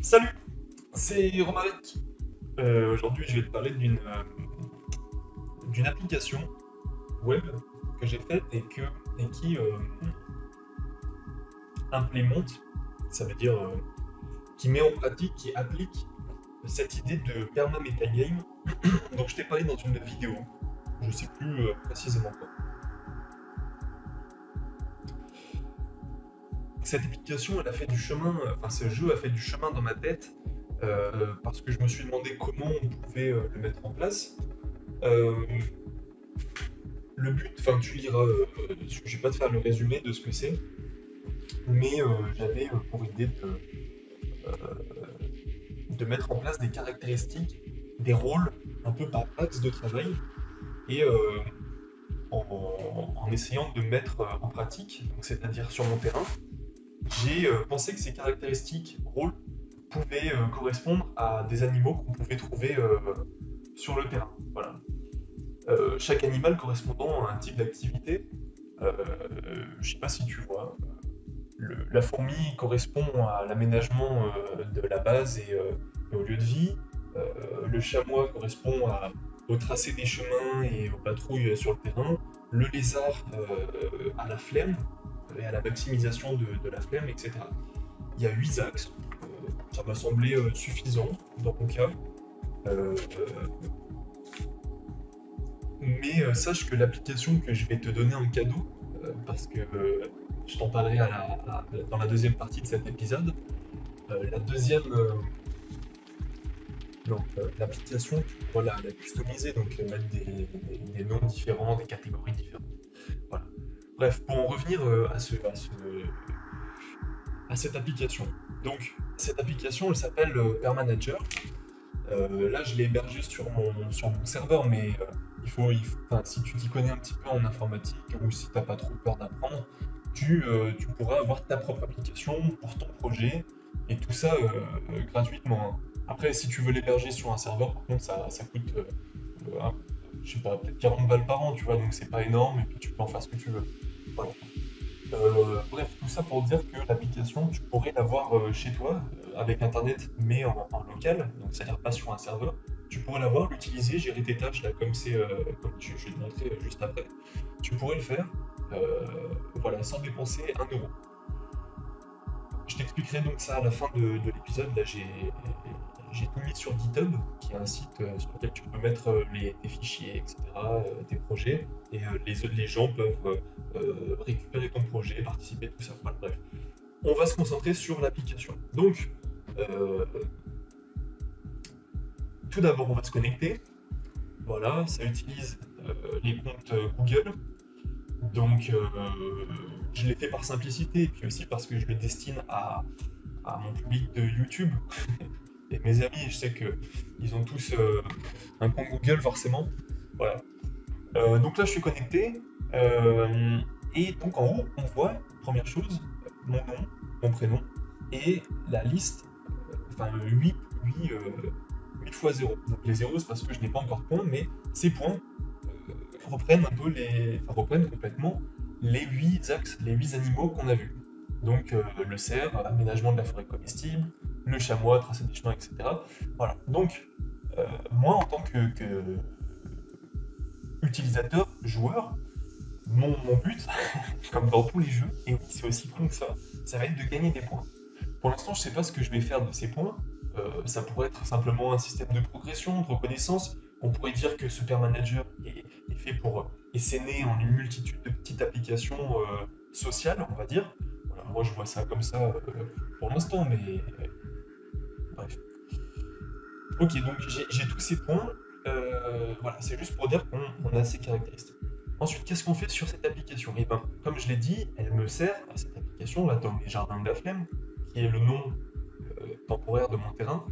Salut, c'est Romaric. Aujourd'hui, je vais te parler d'une application web que j'ai faite et qui implémente, ça veut dire qui met en pratique, qui applique cette idée de perma metagame dont je t'ai parlé dans une vidéo. Je sais plus précisément quoi. Cette application, elle a fait du chemin, enfin ce jeu a fait du chemin dans ma tête parce que je me suis demandé comment on pouvait le mettre en place. Euh, le but, enfin tu liras, je vais pas te faire le résumé de ce que c'est, mais j'avais pour idée de mettre en place des caractéristiques, des rôles un peu par axe de travail et en essayant de mettre en pratique, donc c'est-à-dire sur mon terrain, j'ai pensé que ces caractéristiques, rôles, pouvaient correspondre à des animaux qu'on pouvait trouver sur le terrain. Voilà. Chaque animal correspondant à un type d'activité. Euh, je sais pas si tu vois. La fourmi correspond à l'aménagement de la base et au lieu de vie. Le chamois correspond au tracé des chemins et aux patrouilles sur le terrain. Le lézard à la flemme et à la maximisation de la flemme, etc. Il y a 8 axes. Ça m'a semblé suffisant dans mon cas. Euh, mais sache que l'application que je vais te donner en cadeau, parce que je t'en parlerai dans la deuxième partie de cet épisode, la deuxième, donc l'application, tu pourras la customiser, donc mettre des noms différents, des catégories différentes. Voilà. Bref, pour en revenir à cette application. Donc, cette application, elle s'appelle Permanager. Là, je l'ai hébergé sur mon serveur, mais enfin, si tu t'y connais un petit peu en informatique ou si tu n'as pas trop peur d'apprendre, tu pourras avoir ta propre application pour ton projet et tout ça gratuitement, hein. Après, si tu veux l'héberger sur un serveur, par contre, ça coûte, je sais pas, peut-être 40 balles par an, tu vois, donc c'est pas énorme et puis tu peux en faire ce que tu veux. Voilà. Bref, tout ça pour dire que l'application, tu pourrais l'avoir chez toi, avec Internet, mais en local, donc c'est-à-dire pas sur un serveur. Tu pourrais l'avoir, l'utiliser, gérer tes tâches, là, comme je vais te montrer juste après. Tu pourrais le faire, voilà, sans dépenser 1 euro. Je t'expliquerai donc ça à la fin de l'épisode. Là, j'ai tout mis sur GitHub, qui est un site sur lequel tu peux mettre tes fichiers, etc., tes projets, et les gens peuvent récupérer ton projet, participer, tout ça. Voilà, bref. On va se concentrer sur l'application. Donc, euh, tout d'abord, on va se connecter. Voilà, ça utilise les comptes Google. Donc, je l'ai fait par simplicité, et puis aussi parce que je le destine à mon public de YouTube. Et mes amis, je sais que ils ont tous un compte Google forcément. Voilà. Donc là, je suis connecté. Et donc en haut, on voit, première chose, mon nom, mon prénom, et la liste, enfin 8 fois 0. Donc les 0, c'est parce que je n'ai pas encore de points, mais ces points reprennent un peu enfin, reprennent complètement les 8 axes, les 8 animaux qu'on a vus. Donc le cerf, aménagement de la forêt comestible, le chamois, tracé des chemins, etc. Voilà. Donc moi en tant que utilisateur, joueur, mon but, comme dans tous les jeux, et oui, c'est aussi con que ça va être de gagner des points. Pour l'instant, je sais pas ce que je vais faire de ces points. Ça pourrait être simplement un système de progression, de reconnaissance. On pourrait dire que Super Manager est fait pour est né en une multitude de petites applications sociales, on va dire. Voilà, moi, je vois ça comme ça pour l'instant, mais bref. Ok, donc j'ai tous ces points. Voilà, c'est juste pour dire qu'on a ces caractéristiques. Ensuite, qu'est-ce qu'on fait sur cette application? Eh ben, comme je l'ai dit, elle me sert à cette application, là, dans les jardins de la flemme, qui est le nom temporaire de mon terrain.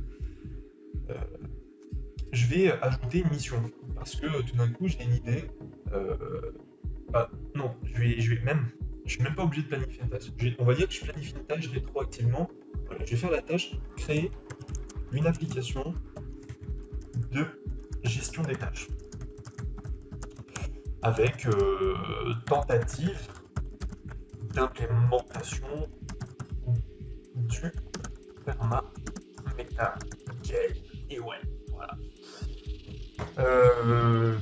Euh, je vais ajouter une mission, parce que tout d'un coup, j'ai une idée. Euh, non, je suis même pas obligé de planifier une tâche. On va dire que je planifie une tâche rétroactivement. Voilà, je vais faire la tâche, créer une application de gestion des tâches avec tentative d'implémentation du permanager. spectacle. Nickel. Et ouais, voilà. De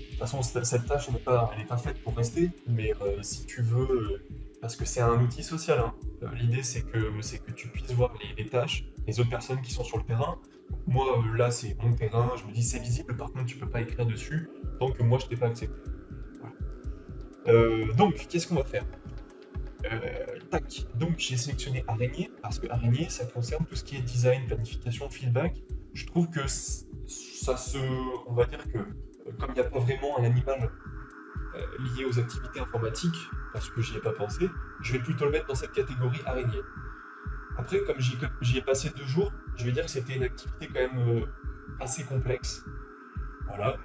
toute façon, cette tâche, elle est pas faite pour rester, mais si tu veux, parce que c'est un outil social, hein. L'idée, c'est que tu puisses voir les tâches, les autres personnes qui sont sur le terrain. Moi, là, c'est mon terrain, je me dis c'est visible, par contre, tu peux pas écrire dessus tant que moi, je t'ai pas accepté. Voilà. Donc, qu'est-ce qu'on va faire? Tac. Donc, j'ai sélectionné araignée, parce que araignée, ça concerne tout ce qui est design, planification, feedback. Je trouve que ça se. On va dire que, comme il n'y a pas vraiment un animal lié aux activités informatiques, parce que j'y ai pas pensé, je vais plutôt le mettre dans cette catégorie araignée. Après, comme j'y ai passé 2 jours, je vais dire que c'était une activité quand même assez complexe. Voilà.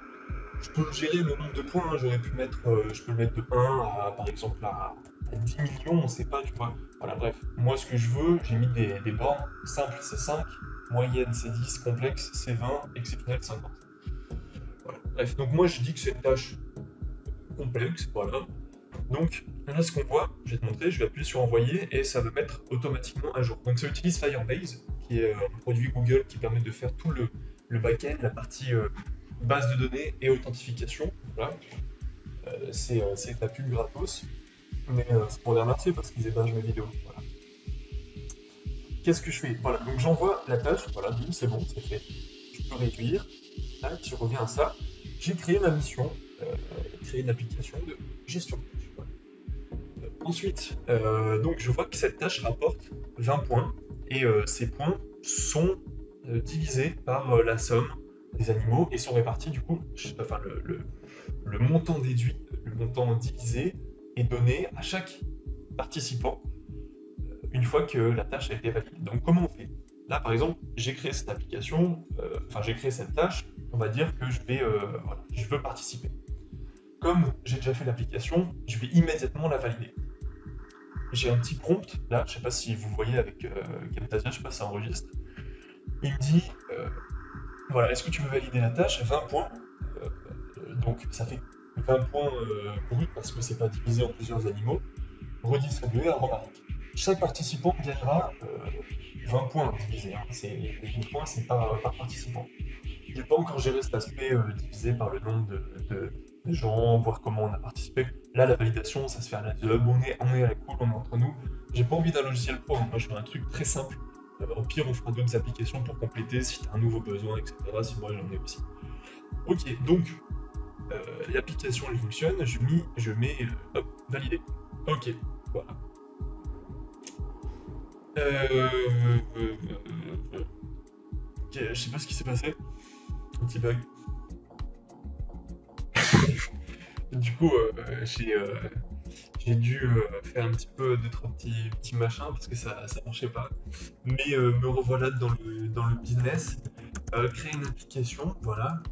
Je peux gérer le nombre de points, hein. Je peux le mettre de 1 à, par exemple, à 10 millions, on sait pas, tu vois. Voilà, bref. Moi, ce que je veux, j'ai mis des bornes. Simple, c'est 5. Moyenne, c'est 10. Complexe, c'est 20. Exceptionnel, 50. Voilà. Bref, donc moi, je dis que c'est une tâche complexe, voilà. Donc là, ce qu'on voit, je vais te montrer, je vais appuyer sur envoyer et ça va mettre automatiquement à jour. Donc ça utilise Firebase, qui est un produit Google qui permet de faire tout le back-end, la partie base de données et authentification. Voilà. C'est ta pub gratos, mais c'est pour les remercier parce qu'ils hébergent mes vidéos. Voilà. Qu'est-ce que je fais? Voilà, donc j'envoie la tâche, voilà, bim, c'est bon, c'est fait. Tu peux réduire, là, tu reviens à ça. J'ai créé ma mission, créer une application de gestion de tâches. Voilà. Ensuite, donc je vois que cette tâche rapporte 20 points, et ces points sont divisés par la somme des animaux et sont répartis du coup, enfin le montant déduit, le montant divisé est donné à chaque participant une fois que la tâche a été validée. Donc comment on fait? Là par exemple, j'ai créé cette application, enfin j'ai créé cette tâche, on va dire que voilà, je veux participer. Comme j'ai déjà fait l'application, je vais immédiatement la valider. J'ai un petit prompt, là, je sais pas si vous voyez avec Camtasia, je sais pas si ça enregistre. Il me dit, voilà, est-ce que tu veux valider la tâche? 20 points. Donc ça fait 20 points brut parce que c'est pas divisé en plusieurs animaux. Redistribué à remarque. Chaque participant gagnera 20 points divisés, hein. Les 20 points, c'est par participant. J'ai pas encore géré cet aspect divisé par le nombre de gens, voir comment on a participé. Là, la validation, ça se fait à la hub, on est à la cool, on est entre nous. J'ai pas envie d'un logiciel pro, hein. Moi je veux un truc très simple. Au pire, on fera d'autres applications pour compléter si tu as un nouveau besoin, etc. Si moi j'en ai aussi. Ok, donc l'application elle fonctionne, je mets hop, validé. Ok, voilà. Ok, je sais pas ce qui s'est passé. Un petit bug. Du coup, j'ai dû faire un petit peu deux, trois petits machins parce que ça marchait pas. Mais me revoilà dans le business. Créer une application, voilà.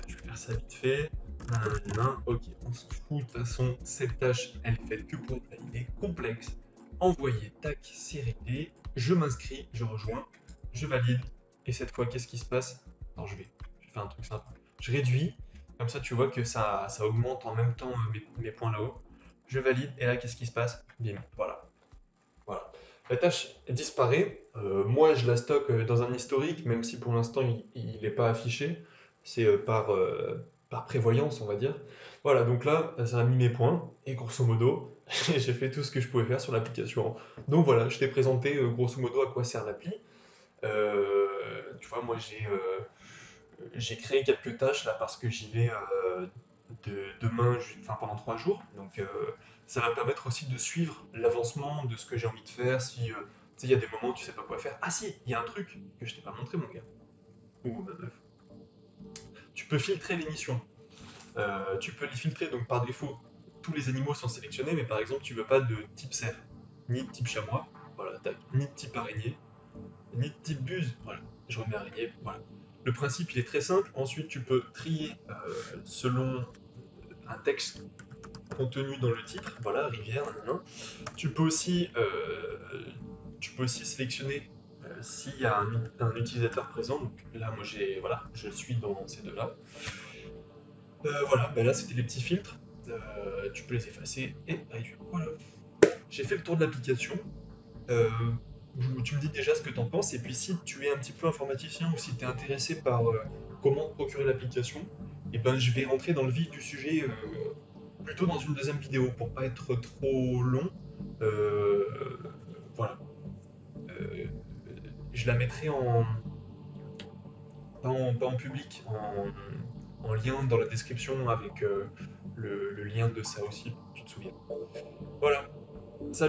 Je vais faire ça vite fait. Nanana. Ok, on s'en fout. De toute façon, cette tâche, elle est faite que pour être validée. Complexe. Envoyer, tac, c'est réglé. Je m'inscris, je rejoins, je valide. Et cette fois, qu'est-ce qui se passe? Non, je vais faire un truc simple. Je réduis. Comme ça, tu vois que ça augmente en même temps mes points là-haut. Je valide, et là, qu'est-ce qui se passe? Bim, voilà. Voilà. La tâche disparaît. Moi, je la stocke dans un historique, même si pour l'instant, il n'est pas affiché. C'est par prévoyance, on va dire. Voilà, donc là, ça a mis mes points, et grosso modo, j'ai fait tout ce que je pouvais faire sur l'application. Donc voilà, je t'ai présenté grosso modo à quoi sert l'appli. Tu vois, moi, j'ai créé quelques tâches là parce que j'y vais demain, enfin pendant 3 jours. Donc ça va me permettre aussi de suivre l'avancement de ce que j'ai envie de faire. Si tu sais, il y a des moments où tu sais pas quoi faire. Ah si, il y a un truc que je t'ai pas montré, mon gars. Ou ma meuf. Tu peux filtrer les missions. Tu peux les filtrer donc par défaut. Tous les animaux sont sélectionnés, mais par exemple, tu veux pas de type cerf, ni de type chamois, voilà, tac, ni de type araignée, ni de type buse, voilà, je remets araignée, voilà. Le principe, il est très simple. Ensuite, tu peux trier selon un texte contenu dans le titre, voilà, rivière, nanana. Tu peux aussi, sélectionner s'il y a un utilisateur présent. Donc là, moi, voilà, je suis dans ces deux-là. Voilà, ben là, c'était les petits filtres. Tu peux les effacer et réduire. Voilà. J'ai fait le tour de l'application. Euh, tu me dis déjà ce que tu en penses, et puis si tu es un petit peu informaticien ou si tu es intéressé par comment procurer l'application, et ben je vais rentrer dans le vif du sujet plutôt dans une deuxième vidéo pour pas être trop long. Euh, voilà. Euh, je la mettrai pas en public, en lien dans la description avec le lien de ça aussi, tu te souviens. Voilà. Ça